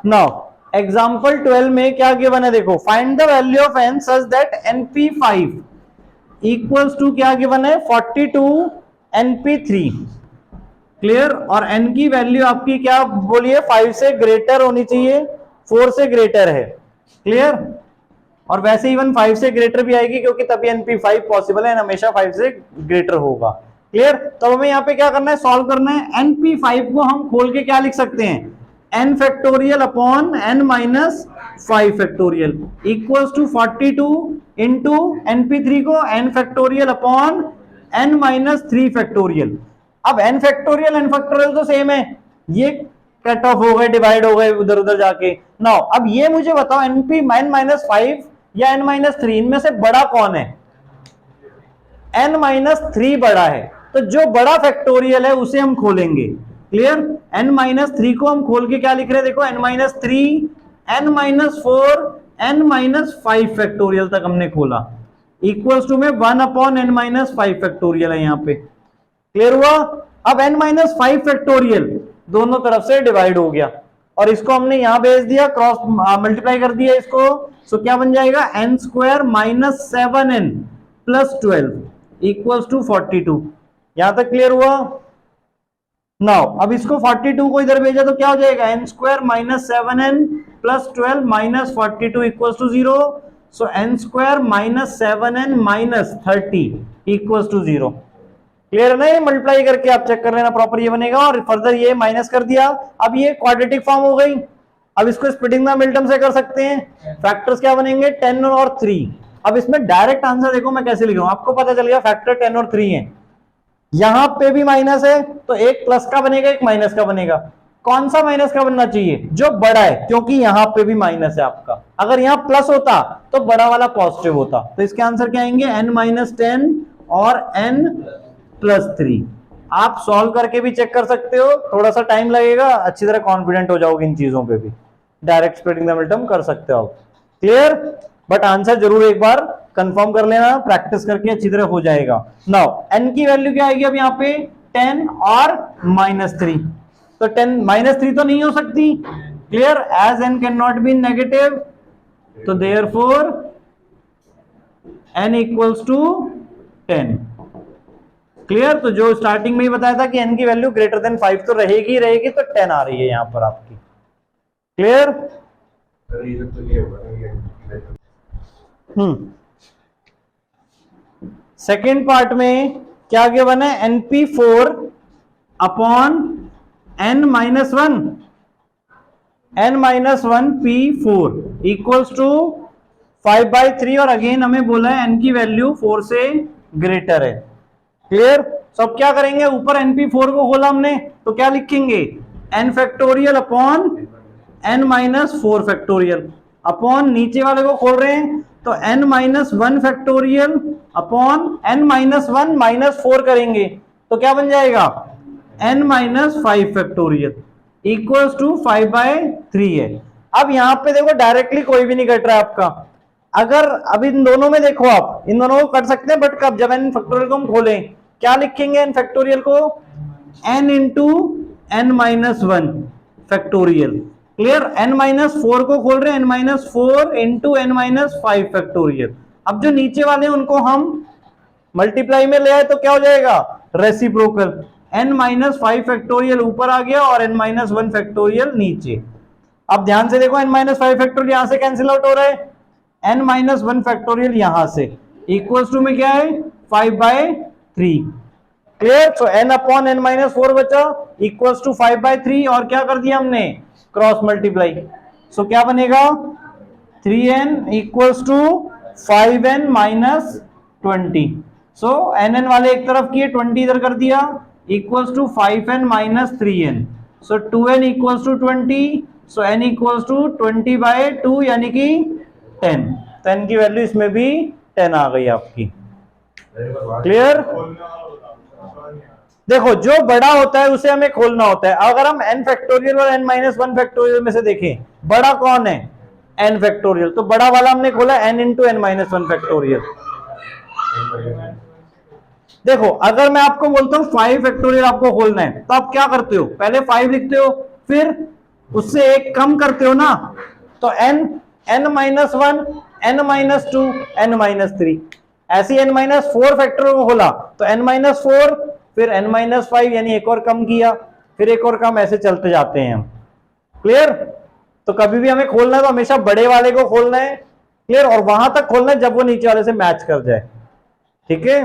Now example 12 में क्या given है, देखो find the value of n such that np5 equals to क्या गिवन है 42 np3। क्लियर, और n की वैल्यू आपकी क्या बोलिए 5 से ग्रेटर होनी चाहिए, 4 से ग्रेटर है। क्लियर, और वैसे इवन 5 से ग्रेटर भी आएगी क्योंकि तभी np5 पॉसिबल है, हमेशा 5 से ग्रेटर होगा। क्लियर, तो हमें यहाँ पे क्या करना है, सॉल्व करना है। np5 को हम खोल के क्या लिख सकते हैं, n factorial upon n minus 5 factorial equals to 42 into np3 को n factorial upon n minus 3 factorial. अब n फैक्टोरियल तो सेम है, ये कट ऑफ हो गए, डिवाइड हो गए उधर उधर जाके। नाउ अब ये मुझे बताओ np n माइनस 5 या n माइनस 3 इनमें से बड़ा कौन है, n माइनस 3 बड़ा है, तो जो बड़ा फैक्टोरियल है उसे हम खोलेंगे। क्लियर, n माइनस 3 को हम खोल के क्या लिख रहे हैं, देखो n minus 3, n minus 4, n minus 5 factorial तक हमने खोला, इक्वल्स टू में 1 अपॉन n माइनस 5 फैक्टोरियल है यहाँ पे। क्लियर हुआ, अब n माइनस 5 फैक्टोरियल दोनों तरफ से डिवाइड हो गया और इसको हमने यहां भेज दिया, क्रॉस मल्टीप्लाई कर दिया इसको, सो क्या बन जाएगा n square minus 7n plus 12 equals to 42। यहां तक क्लियर हुआ। नाउ अब इसको 42 को इधर भेजा तो क्या हो जाएगा, n square minus 7n plus 12 minus 42 equals to 0, so n square minus 7n minus 30 equals to 0। Clear है, मल्टीप्लाई करके आप चेक कर लेना प्रॉपर, ये बनेगा और फर्दर ये माइनस कर दिया, अब ये क्वाड्रेटिक फॉर्म हो गई। अब इसको स्प्लिटिंग द मिडटर्म से कर सकते हैं, फैक्टर्स क्या बनेंगे 10 और 3। अब इसमें डायरेक्ट आंसर देखो मैं कैसे लिख रहा हूं, आपको पता चल गया फैक्टर 10 और 3 है, यहां पे भी माइनस है तो एक प्लस का बनेगा एक माइनस का बनेगा। कौन सा माइनस का बनना चाहिए, जो बड़ा है, क्योंकि यहां पे भी माइनस है आपका, अगर यहां प्लस होता तो बड़ा वाला पॉजिटिव होता, तो इसके आंसर क्या आएंगे n माइनस 10 और n प्लस 3। आप सॉल्व करके भी चेक कर सकते हो, थोड़ा सा टाइम लगेगा, अच्छी तरह कॉन्फिडेंट हो जाओगे इन चीजों पे भी, डायरेक्ट स्प्लिटिंग द मिडटर्म कर सकते हो। क्लियर, बट आंसर जरूर एक बार कंफर्म कर लेना, प्रैक्टिस करके अच्छी तरह हो जाएगा। नाउ n की वैल्यू क्या आएगी अब यहाँ पे 10 और माइनस 3, तो 10 माइनस 3 तो नहीं हो सकती। Clear, as n can not be negative, तो therefore n equals to 10। Clear, तो जो स्टार्टिंग में ही बताया था कि n की वैल्यू ग्रेटर देन 5 तो रहेगी रहेगी, तो 10 आ रही है यहां पर आपकी। क्लियर, सेकेंड पार्ट में क्या गिवन है, np4 upon n minus 1, n minus 1 p4 equals to 5/3, और अगेन हमें बोला है n की वैल्यू 4 से ग्रेटर है। क्लियर, सब क्या करेंगे, ऊपर np4 को खोला हमने तो क्या लिखेंगे n factorial upon n minus 4 factorial, upon नीचे वाले को खोल रहे हैं तो n minus 1 factorial upon n minus 1 minus 4 करेंगे तो क्या बन जाएगा n minus 5 factorial equals to 5/3 है। अब यहां पे देखो डायरेक्टली कोई भी नहीं कट रहा है आपका, अगर अब इन दोनों में देखो, आप इन दोनों को कर सकते हैं, बट कब, जब n फैक्टोरियल को हम खोलें क्या लिखेंगे, n फैक्टोरियल को n into n minus 1 factorial. Clear, n minus 4 को खोल रहे हैं n minus 4 into n minus 5 factorial. अब जो नीचे वाले हैं उनको हम मल्टीप्लाई में ले आए तो क्या हो जाएगा रेसिप्रोकल, n माइनस 5 फैक्टोरियल ऊपर आ गया और n माइनस 1 फैक्टोरियल नीचे। अब ध्यान से देखो n माइनस 5 फैक्टोरियल यहां से कैंसिल आउट हो रहा है, n माइनस 1 फैक्टोरियल यहां से, इक्वल्स टू में क्या है 5/3। क्लियर, सो n अपॉन n माइनस 4 बचा इक्वल्स टू 5/3, और क्या कर दिया हमने क्रॉस मल्टीप्लाई, सो क्या बनेगा 3n equals to 5n minus 20, so nn वाले एक तरफ किए 20 इधर कर दिया equals to 5n minus 3n, so 2n equals to 20, so n equals to 20/2 यानी कि 10, तो n की वैल्यू इसमें भी 10 आ गई आपकी। क्लियर, देखो जो बड़ा होता है उसे हमें खोलना होता है, अगर हम n फैक्टोरियल और n माइनस 1 फैक्टोरियल में से देखें बड़ा कौन है n फैक्टोरियल, तो बड़ा वाला हमने खोला n into n minus 1 factorial. देखो अगर मैं आपको बोलता हूं 5 फैक्टोरियल आपको खोलना है तो आप क्या करते हो, पहले 5 लिखते हो फिर उससे एक कम करते हो ना, तो n-1, n-2, n-3, ऐसे n-4 फैक्टर को खोला तो n-4, फिर n-5, यानी एक और कम किया, फिर एक और कम, ऐसे चलते जाते हैं हम। क्लियर? तो कभी भी हमें खोलना है तो हमेशा बड़े वाले को खोलना है, क्लियर, और वहां तक खोलना है जब वो नीचे वाले से मैच कर जाए। ठीक है।